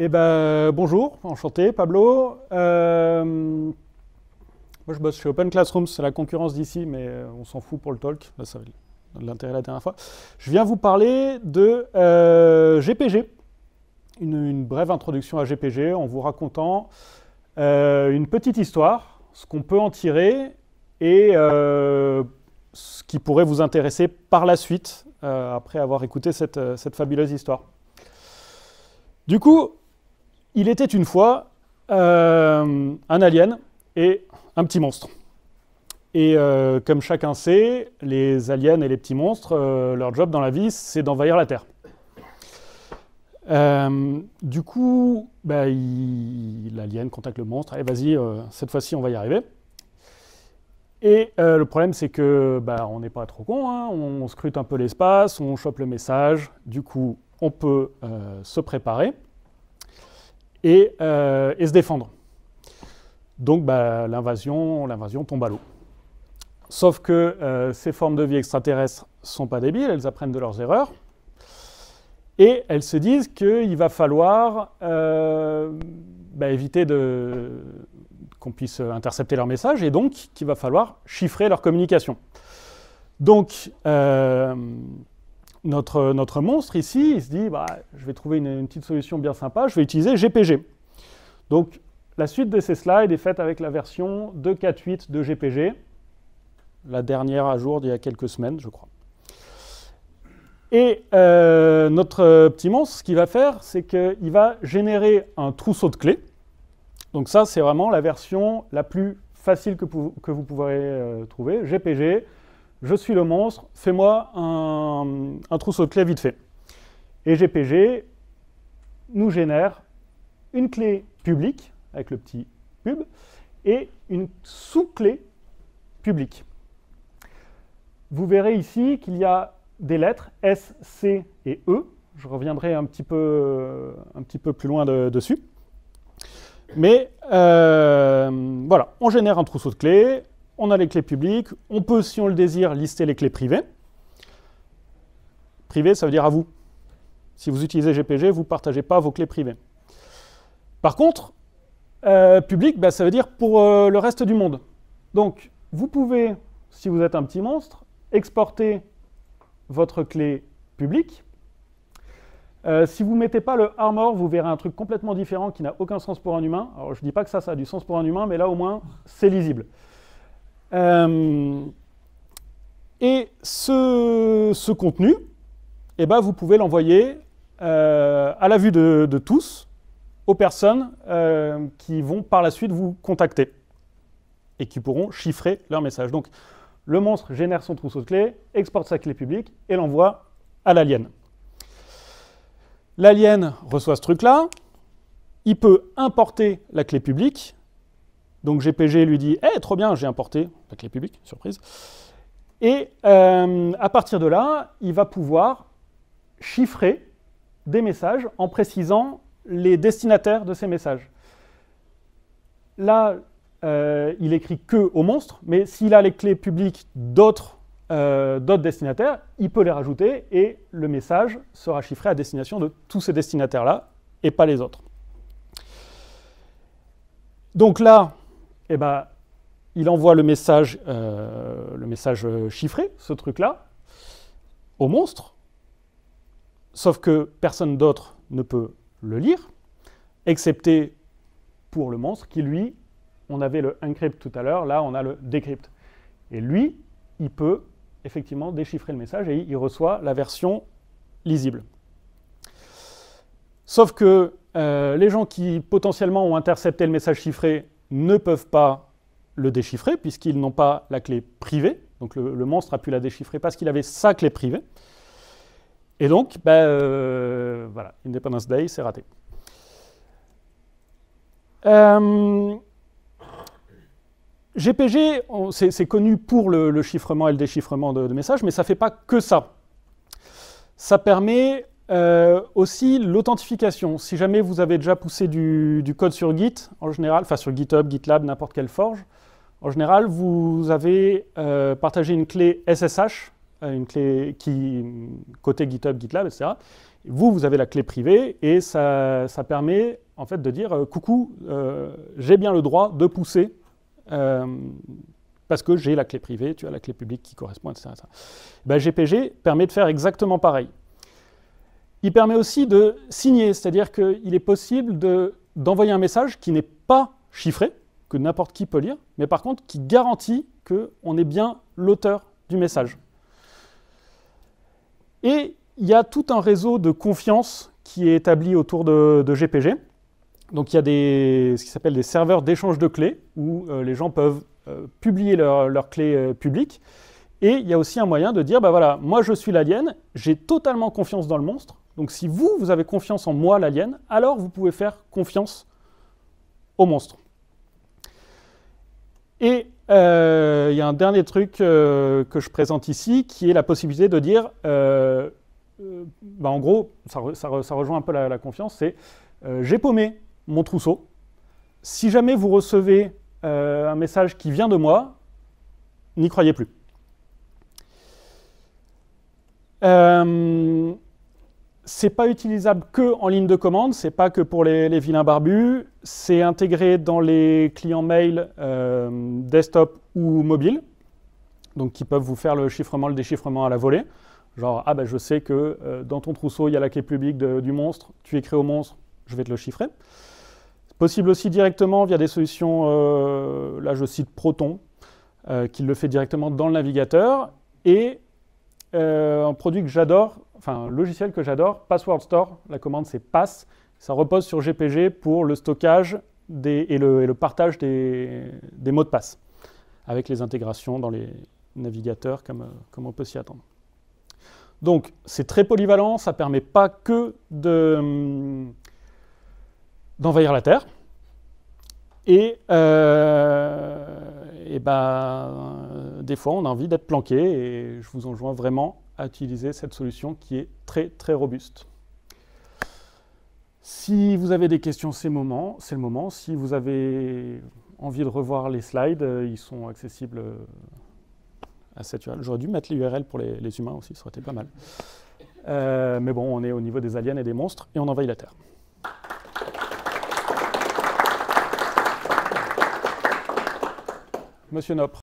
Eh ben, bonjour, enchanté, Pablo. Moi, je bosse chez Open Classroom, c'est la concurrence d'ici, mais on s'en fout pour le talk. Là, ça avait de l'intérêt la dernière fois. Je viens vous parler de GPG, une brève introduction à GPG, en vous racontant une petite histoire, ce qu'on peut en tirer et ce qui pourrait vous intéresser par la suite, après avoir écouté cette fabuleuse histoire. Du coup, il était une fois un alien et un petit monstre. Et comme chacun sait, les aliens et les petits monstres, leur job dans la vie, c'est d'envahir la Terre. Du coup, l'alien contacte le monstre. Allez, vas-y, cette fois-ci, on va y arriver. Et le problème, c'est que on n'est pas trop con, hein, on scrute un peu l'espace, on chope le message. Du coup, on peut se préparer et se défendre. Donc, l'invasion tombe à l'eau. Sauf que ces formes de vie extraterrestres ne sont pas débiles, elles apprennent de leurs erreurs. Et elles se disent qu'il va falloir éviter qu'on puisse intercepter leur message et donc qu'il va falloir chiffrer leur communication. Donc, notre monstre ici, il se dit je vais trouver une petite solution bien sympa, je vais utiliser GPG. Donc, la suite de ces slides est faite avec la version 2.4.8 de GPG, la dernière à jour d'il y a quelques semaines, je crois. Et notre petit monstre, ce qu'il va faire, c'est qu'il va générer un trousseau de clés. Donc ça, c'est vraiment la version la plus facile que vous pourrez trouver. GPG, je suis le monstre, fais-moi un trousseau de clés vite fait. Et GPG nous génère une clé publique, avec le petit pub, et une sous-clé publique. Vous verrez ici qu'il y a des lettres S, C et E. Je reviendrai un petit peu plus loin dessus. Mais voilà, on génère un trousseau de clés, on a les clés publiques, on peut, si on le désire, lister les clés privées. Privé, ça veut dire à vous. Si vous utilisez GPG, vous ne partagez pas vos clés privées. Par contre, public, ça veut dire pour le reste du monde. Donc, vous pouvez, si vous êtes un petit monstre, exporter votre clé publique. Si vous ne mettez pas le armor, vous verrez un truc complètement différent qui n'a aucun sens pour un humain. Alors, je ne dis pas que ça a du sens pour un humain, mais là, au moins, c'est lisible. Et ce contenu, vous pouvez l'envoyer à la vue de tous, aux personnes qui vont par la suite vous contacter et qui pourront chiffrer leur message. Donc, le monstre génère son trousseau de clés, exporte sa clé publique et l'envoie à l'alien. L'alien reçoit ce truc-là, il peut importer la clé publique. Donc GPG lui dit « trop bien, j'ai importé la clé publique, surprise ». Et à partir de là, il va pouvoir chiffrer des messages en précisant les destinataires de ces messages. Là, il écrit que au monstre, mais s'il a les clés publiques d'autres destinataires, il peut les rajouter et le message sera chiffré à destination de tous ces destinataires-là et pas les autres. Donc là, il envoie le message chiffré, ce truc-là, au monstre, sauf que personne d'autre ne peut le lire, excepté pour le monstre qui, lui, on avait le encrypt tout à l'heure, là on a le decrypt. Et lui, il peut effectivement déchiffrer le message et il reçoit la version lisible. Sauf que les gens qui potentiellement ont intercepté le message chiffré ne peuvent pas le déchiffrer puisqu'ils n'ont pas la clé privée. Donc le monstre a pu la déchiffrer parce qu'il avait sa clé privée. Et donc, voilà, Independence Day, c'est raté. GPG, c'est connu pour le chiffrement et le déchiffrement de messages, mais ça ne fait pas que ça. Ça permet aussi l'authentification. Si jamais vous avez déjà poussé du code sur Git, en général, enfin sur GitHub, GitLab, n'importe quelle forge, en général, vous avez partagé une clé SSH, une clé qui côté GitHub, GitLab, etc. Vous avez la clé privée et ça permet en fait de dire coucou, j'ai bien le droit de pousser parce que j'ai la clé privée, tu as la clé publique qui correspond, etc. Ben, GPG permet de faire exactement pareil. Il permet aussi de signer, c'est-à-dire qu'il est possible d'envoyer un message qui n'est pas chiffré, que n'importe qui peut lire, mais par contre qui garantit qu'on est bien l'auteur du message. Et il y a tout un réseau de confiance qui est établi autour de GPG. Donc il y a ce qui s'appelle des serveurs d'échange de clés, où les gens peuvent publier leurs clés publiques. Et il y a aussi un moyen de dire, bah voilà, moi je suis l'alien, j'ai totalement confiance dans le monstre. Donc si vous avez confiance en moi, l'alien, alors vous pouvez faire confiance au monstre. Et il y a un dernier truc que je présente ici, qui est la possibilité de dire, en gros, ça rejoint un peu la confiance, c'est j'ai paumé mon trousseau. Si jamais vous recevez un message qui vient de moi, n'y croyez plus. C'est pas utilisable que en ligne de commande, c'est pas que pour les vilains barbus, c'est intégré dans les clients mail desktop ou mobile, donc qui peuvent vous faire le chiffrement, le déchiffrement à la volée. Genre, ah ben je sais que dans ton trousseau, il y a la clé publique du monstre, tu écris au monstre, je vais te le chiffrer. C'est possible aussi directement via des solutions, là je cite Proton, qui le fait directement dans le navigateur, et un produit que j'adore, enfin un logiciel que j'adore, Password Store, la commande c'est pass, ça repose sur GPG pour le stockage et le partage des mots de passe, avec les intégrations dans les navigateurs comme on peut s'y attendre. Donc c'est très polyvalent, ça ne permet pas que d'envahir la Terre, et des fois on a envie d'être planqué, et je vous enjoins vraiment à utiliser cette solution qui est très très robuste. Si vous avez des questions, c'est le moment. Si vous avez envie de revoir les slides, ils sont accessibles à cette URL. J'aurais dû mettre les URL pour les humains aussi, ça aurait été pas mal. Mais bon, on est au niveau des aliens et des monstres, et on envahit la Terre. Monsieur Nopre.